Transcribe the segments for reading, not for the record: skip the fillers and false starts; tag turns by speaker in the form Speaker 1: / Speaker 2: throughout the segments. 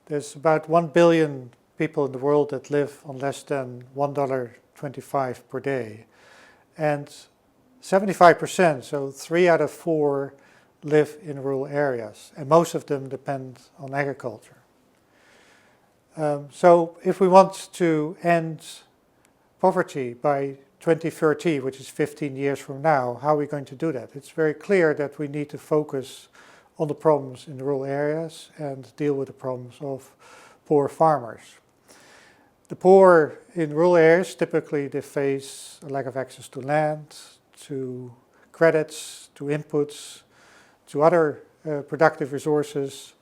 Speaker 1: there's about 1 billion people in the world that live on less than $1.25 per day. And 75%, so 3 out of 4, live in rural areas, and most of them depend on agriculture. So if we want to end poverty by 2030, which is 15 years from now, how are we going to do that? It's very clear that we need to focus on the problems in the rural areas and deal with the problems of poor farmers. The poor in rural areas, typically they face a lack of access to land, to credits, to inputs, to other productive resources,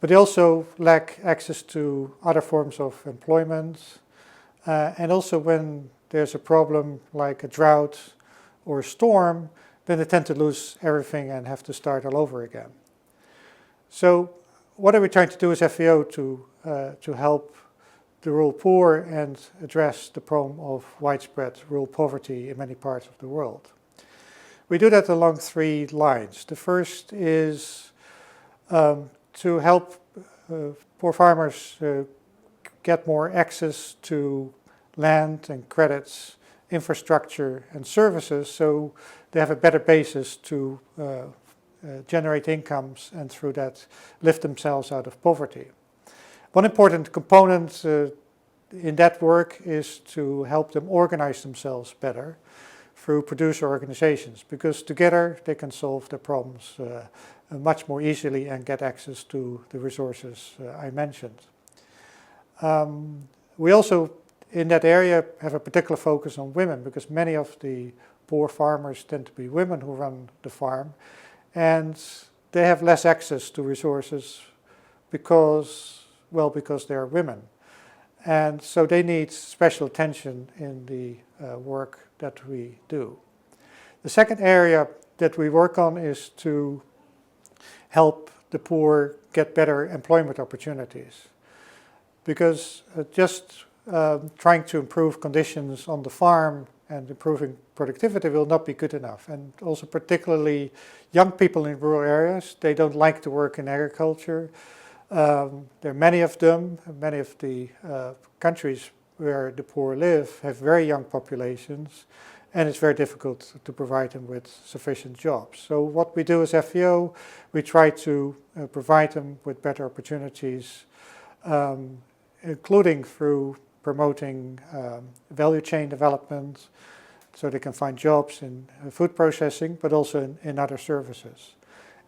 Speaker 1: but they also lack access to other forms of employment. And also when there's a problem like a drought or a storm, then they tend to lose everything and have to start all over again. So what are we trying to do as FAO to help the rural poor and address the problem of widespread rural poverty in many parts of the world? We do that along 3 lines. The first is to help poor farmers get more access to land and credits, infrastructure and services, so they have a better basis to generate incomes and through that lift themselves out of poverty. One important component in that work is to help them organize themselves better through producer organizations, because together they can solve their problems much more easily and get access to the resources I mentioned. We also, in that area, have a particular focus on women, because many of the poor farmers tend to be women who run the farm, and they have less access to resources because they are women. And so they need special attention in the work that we do. The second area that we work on is to help the poor get better employment opportunities. Because just trying to improve conditions on the farm and improving productivity will not be good enough. And also particularly young people in rural areas, they don't like to work in agriculture. There are many of them. Many of the countries where the poor live have very young populations, and it's very difficult to provide them with sufficient jobs. So what we do as FAO, we try to provide them with better opportunities, including through promoting value chain development, so they can find jobs in food processing, but also in other services.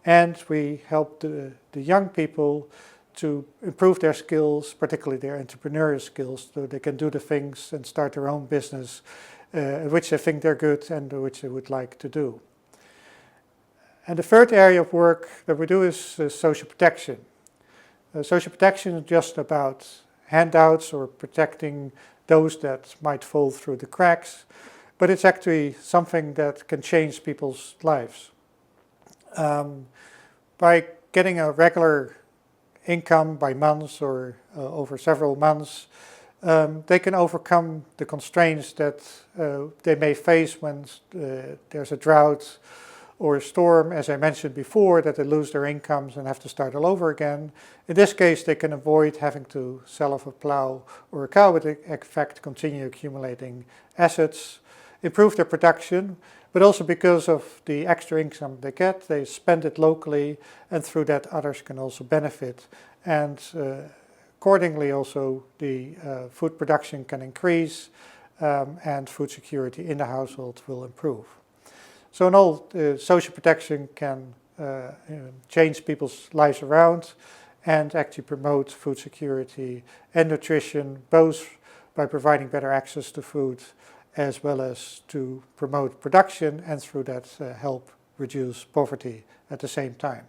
Speaker 1: And we help the young people to improve their skills, particularly their entrepreneurial skills, so they can do the things and start their own business, which they think they're good and which they would like to do. And the third area of work that we do is social protection. Social protection is just about handouts or protecting those that might fall through the cracks, but it's actually something that can change people's lives. By getting a regular income by months or over several months, they can overcome the constraints that they may face when there's a drought or a storm, as I mentioned before, that they lose their incomes and have to start all over again. In this case, they can avoid having to sell off a plow or a cow, but in fact continue accumulating assets, improve their production, but also because of the extra income they get, they spend it locally, and through that others can also benefit. And accordingly also the food production can increase and food security in the household will improve. So in all, social protection can change people's lives around and actually promote food security and nutrition, both by providing better access to food as well as to promote production and through that help reduce poverty at the same time.